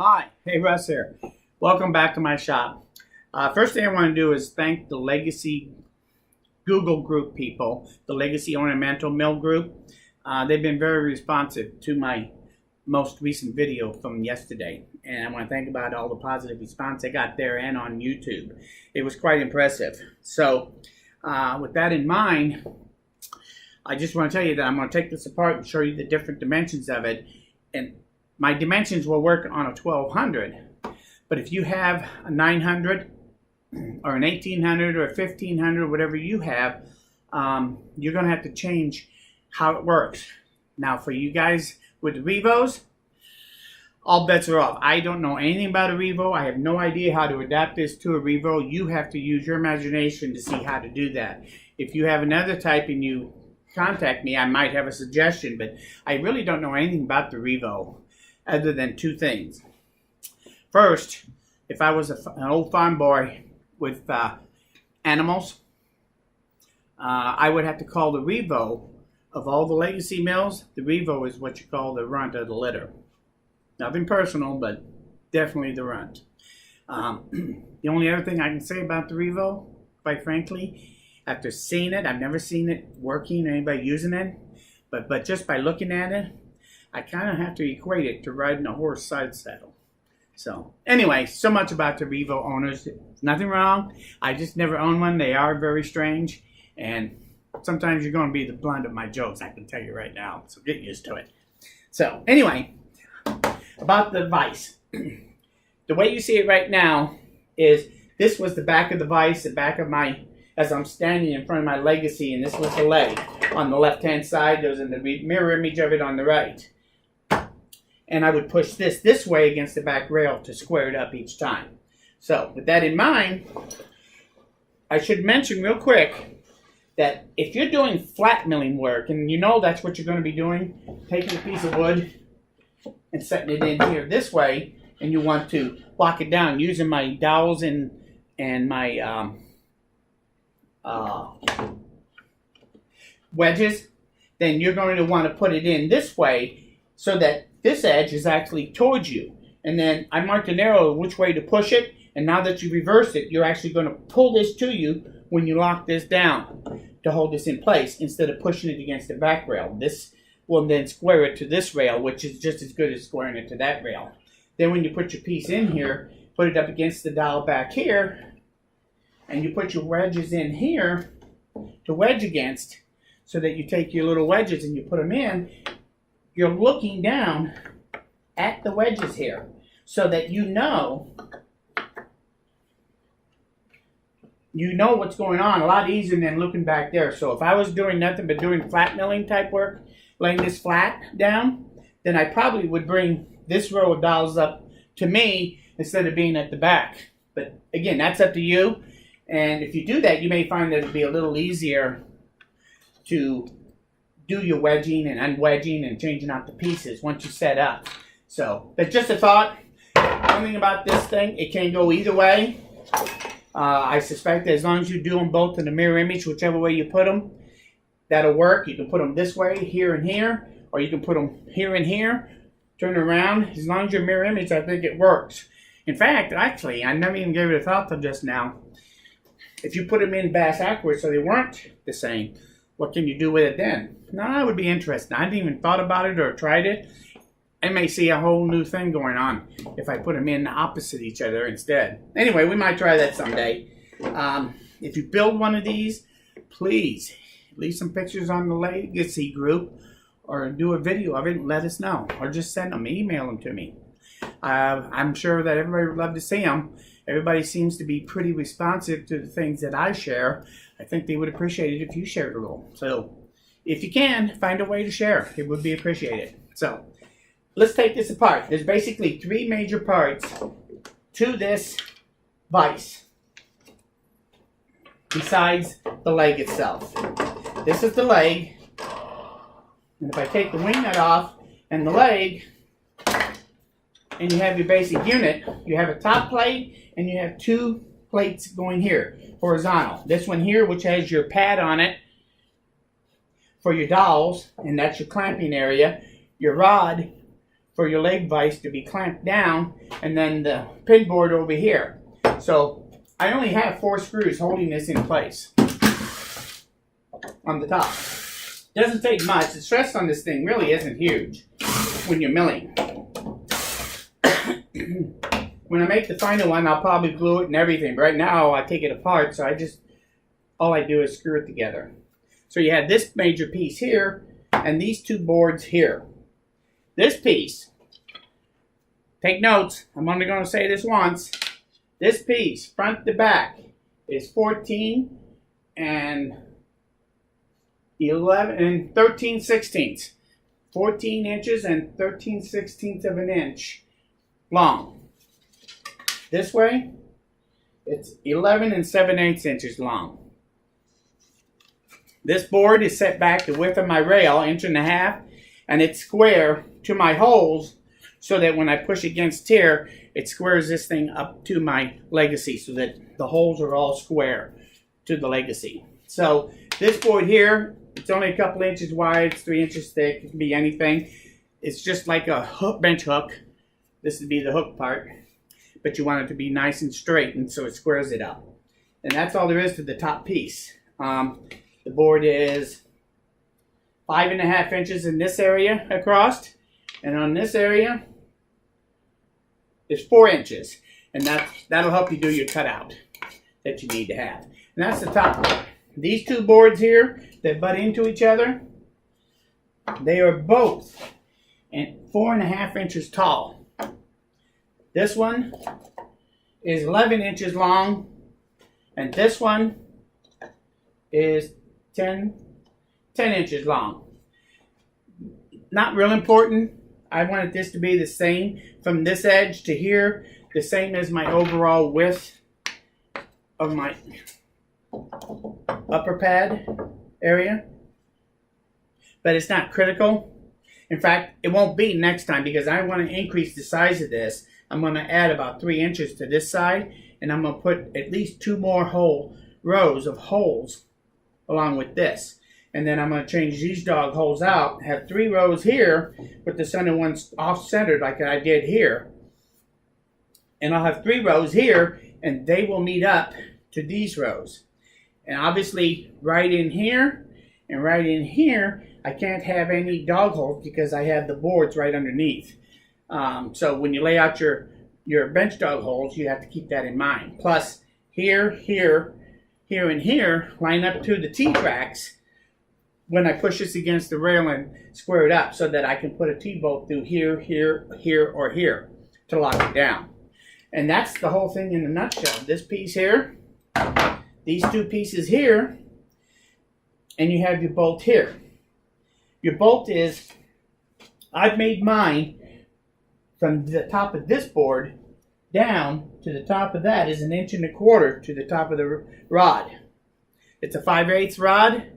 Hi, hey Russ here. Welcome back to my shop. First thing I want to do is thank the Legacy Google group people, the Legacy Ornamental Mill group. They've been very responsive to my most recent video from yesterday. And I want to thank about all the positive response I got there and on YouTube. It was quite impressive. So with that in mind, I just want to tell you that I'm going to take this apart and show you the different dimensions of it. And my dimensions will work on a 1200, but if you have a 900 or an 1800 or a 1500, whatever you have, you're going to have to change how it works. Now for you guys with the Revos, all bets are off. I don't know anything about a Revo. I have no idea how to adapt this to a Revo. You have to use your imagination to see how to do that. If you have another type and you contact me, I might have a suggestion, but I really don't know anything about the Revo other than two things. First, if I was an old farm boy with animals, I would have to call the Revo of all the Legacy mills. The Revo is what you call the runt of the litter. Nothing personal, but definitely the runt. The only other thing I can say about the Revo, quite frankly, after seeing it, I've never seen it working or anybody using it, but just by looking at it, I kind of have to equate it to riding a horse side saddle. So anyway, so much about the Revo owners. Nothing wrong. I just never owned one. They are very strange, and sometimes you're going to be the blunt of my jokes, I can tell you right now. So get used to it. So anyway, about the Vise. The way you see it right now is this was the back of the Vise, the back of my, as I'm standing in front of my Legacy, and this was the leg on the left-hand side. There's a mirror image of it on the right. And I would push this way against the back rail to square it up each time. So with that in mind, I should mention real quick that if you're doing flat milling work, and you know that's what you're going to be doing, taking a piece of wood and setting it in here this way, and you want to lock it down using my dowels and my wedges, then you're going to want to put it in this way so that this edge is actually towards you. And then I marked an arrow which way to push it, and now that you reverse it, you're actually going to pull this to you when you lock this down to hold this in place instead of pushing it against the back rail. This will then square it to this rail, which is just as good as squaring it to that rail. Then when you put your piece in here, put it up against the dowel back here, and you put your wedges in here to wedge against, so that you take your little wedges and you put them in, you're looking down at the wedges here so that you know what's going on a lot easier than looking back there. So if I was doing nothing but doing flat milling type work, laying this flat down, then I probably would bring this row of dowels up to me instead of being at the back. But again, that's up to you. And if you do that, you may find that it'll be a little easier to do your wedging and unwedging and changing out the pieces once you set up. So, but just a thought. One thing about this thing, it can go either way. I suspect that as long as you do them both in the mirror image, whichever way you put them, that'll work. You can put them this way, here and here, or you can put them here and here, turn around. As long as your mirror image, I think it works. In fact, actually, I never even gave it a thought till just now. If you put them in backwards so they weren't the same, what can you do with it then? Now, that would be interesting. I hadn't even thought about it or tried it. I may see a whole new thing going on if I put them in opposite each other instead. Anyway, we might try that someday. If you build one of these, please leave some pictures on the Legacy group or do a video of it and let us know. Or just send them, email them to me. I'm sure that everybody would love to see them. Everybody seems to be pretty responsive to the things that I share. I think they would appreciate it if you shared a little. So if you can, find a way to share. It would be appreciated. So let's take this apart. There's basically three major parts to this vise besides the leg itself. This is the leg. And if I take the wing nut off and the leg, and you have your basic unit, you have a top plate and you have two plates going here, horizontal. This one here, which has your pad on it for your dowels, and that's your clamping area. Your rod for your leg vise to be clamped down, and then the pin board over here. So I only have 4 screws holding this in place on the top. Doesn't take much. The stress on this thing really isn't huge when you're milling. When I make the final one, I'll probably glue it and everything. But right now, I take it apart, so all I do is screw it together. So you have this major piece here, and these 2 boards here. This piece, take notes, I'm only going to say this once. This piece, front to back, is 14 and 13 sixteenths. 14 inches and 13 sixteenths of an inch long. This way, it's 11 and 7/8 inches long. This board is set back the width of my rail, 1.5 inches, and it's square to my holes so that when I push against here, it squares this thing up to my legacy so that the holes are all square to the legacy. So this board here, it's only a couple inches wide, it's 3 inches thick, it can be anything. It's just like a hook, bench hook. This would be the hook part, but you want it to be nice and straight, and so it squares it up. And that's all there is to the top piece. The board is 5.5 inches in this area across, and on this area is 4 inches, and that'll help you do your cutout that you need to have. And that's the top board. These 2 boards here that butt into each other, they are both 4.5 inches tall. This one is 11 inches long, and this one is 10 inches long. Not real important. I wanted this to be the same from this edge to here, the same as my overall width of my upper pad area. But it's not critical. In fact, it won't be next time because I want to increase the size of this. I'm going to add about 3 inches to this side, and I'm going to put at least 2 more rows of holes along with this. And then I'm going to change these dog holes out, have 3 rows here with the center ones off-centered like I did here. And I'll have 3 rows here, and they will meet up to these rows. And obviously, right in here and right in here, I can't have any dog holes because I have the boards right underneath. So when you lay out your bench dog holes, you have to keep that in mind. Plus, here, here, here, and here line up to the T-tracks when I push this against the rail and square it up so that I can put a T-bolt through here, here, here, or here to lock it down. And that's the whole thing in a nutshell. This piece here, these 2 pieces here, and you have your bolt here. Your bolt is, I've made mine from the top of this board down to the top of that is 1.25 inches to the top of the rod. It's a 5/8 rod.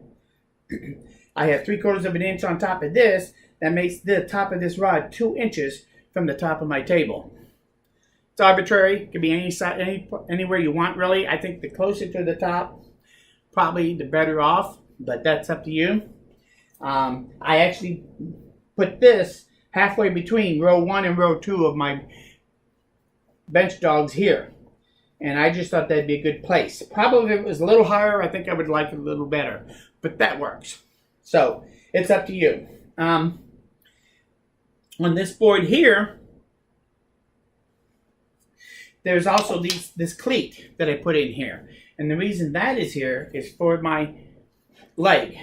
I have 3/4 of an inch on top of this. That makes the top of this rod 2 inches from the top of my table. It's arbitrary. It can be any side, anywhere you want, really. I think the closer to the top, probably the better off, but that's up to you. I actually put this halfway between row 1 and row 2 of my bench dogs here. And I just thought that'd be a good place. Probably if it was a little higher, I think I would like it a little better. But that works. So, it's up to you. On this board here, there's also this cleat that I put in here. And the reason that is here is for my leg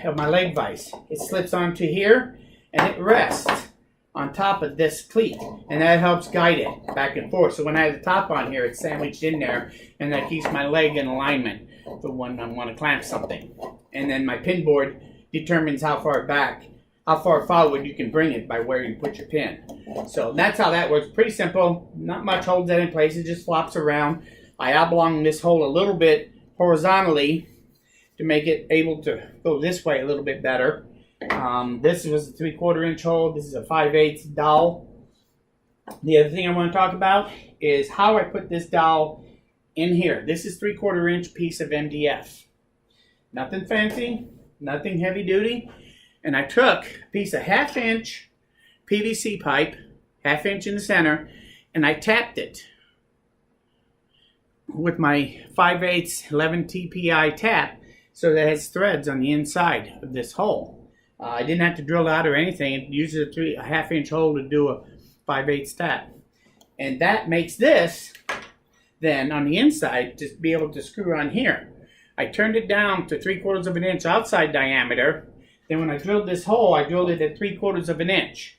vise. It slips onto here, and it rests on top of this cleat, and that helps guide it back and forth. So when I have the top on here, it's sandwiched in there, and that keeps my leg in alignment for when I want to clamp something. And then my pin board determines how far forward you can bring it by where you put your pin. So that's how that works. Pretty simple. Not much holds that in place. It just flops around. I oblong this hole a little bit horizontally to make it able to go this way a little bit better. This was a 3/4 inch hole. This is a 5/8 dowel. The other thing I want to talk about is how I put this dowel in here. This is 3/4 inch piece of MDF. Nothing fancy, nothing heavy duty. And I took a piece of 1/2 inch PVC pipe 1/2 inch in the center, and I tapped it with my 5/8 11 TPI tap so that it has threads on the inside of this hole. I didn't have to drill out or anything. It uses a 1/2 inch hole to do a 5/8 tap. And that makes this, then on the inside, to be able to screw on here. I turned it down to 3/4 of an inch outside diameter. Then when I drilled this hole, I drilled it at 3/4 of an inch.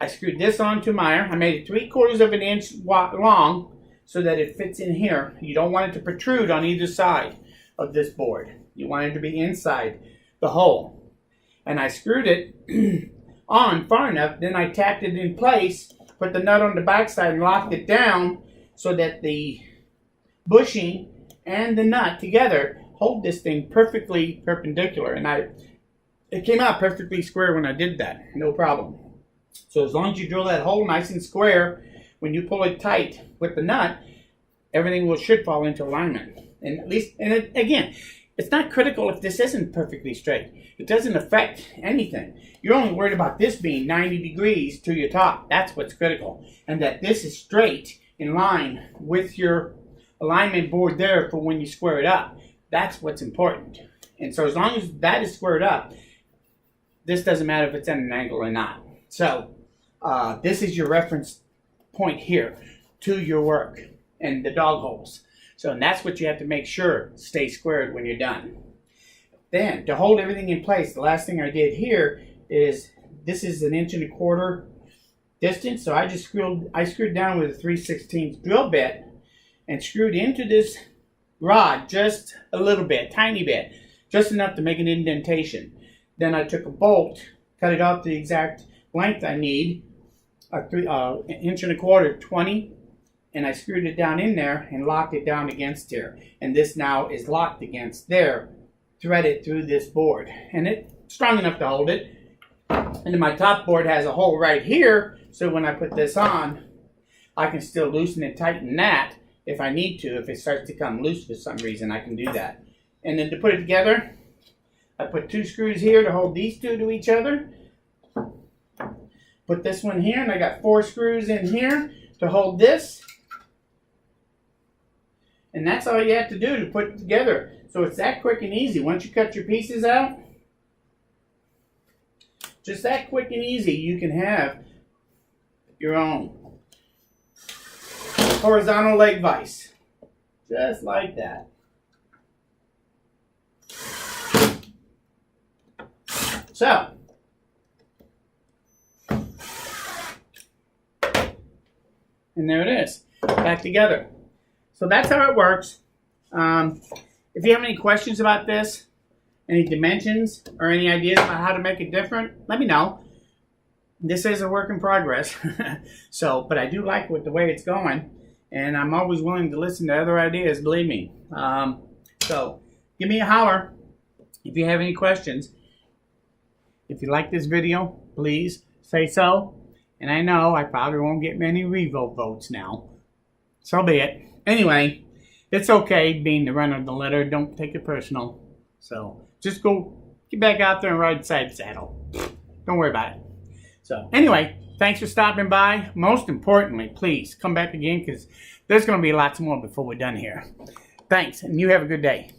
I screwed this onto I made it 3/4 of an inch long so that it fits in here. You don't want it to protrude on either side of this board. You want it to be inside the hole. And I screwed it on far enough, then I tapped it in place, put the nut on the backside and locked it down so that the bushing and the nut together hold this thing perfectly perpendicular. And it came out perfectly square when I did that, no problem. So as long as you drill that hole nice and square, when you pull it tight with the nut, everything should fall into alignment. And at least, again, it's not critical if this isn't perfectly straight. It doesn't affect anything. You're only worried about this being 90 degrees to your top. That's what's critical. And that this is straight in line with your alignment board there for when you square it up. That's what's important. And so as long as that is squared up, this doesn't matter if it's at an angle or not. So this is your reference point here to your work and the dog holes. So and that's what you have to make sure stays squared when you're done. Then to hold everything in place, the last thing I did here is, this is 1 1/4 inch distance. So I screwed down with a 3/16 drill bit and screwed into this rod just a little bit, tiny bit, just enough to make an indentation. Then I took a bolt, cut it out the exact length I need, 1 1/4 inch, 20, and I screwed it down in there and locked it down against here. And this now is locked against there, threaded through this board. And it's strong enough to hold it. And then my top board has a hole right here, so when I put this on, I can still loosen and tighten that if I need to. If it starts to come loose for some reason, I can do that. And then to put it together, I put 2 screws here to hold these two to each other. Put this one here, and I got 4 screws in here to hold this. And that's all you have to do to put it together. So it's that quick and easy. Once you cut your pieces out, just that quick and easy, you can have your own horizontal leg vise. Just like that. So, and there it is, back together. So that's how it works. If you have any questions about this, any dimensions, or any ideas about how to make it different, let me know. This is a work in progress. But I do like the way it's going, and I'm always willing to listen to other ideas, believe me. So give me a holler if you have any questions. If you like this video, please say so. And I know I probably won't get many revote votes now. So be it. Anyway, it's okay being the runner of the litter. Don't take it personal. So just go get back out there and ride side saddle. Don't worry about it. So anyway, thanks for stopping by. Most importantly, please come back again, because there's going to be lots more before we're done here. Thanks, and you have a good day.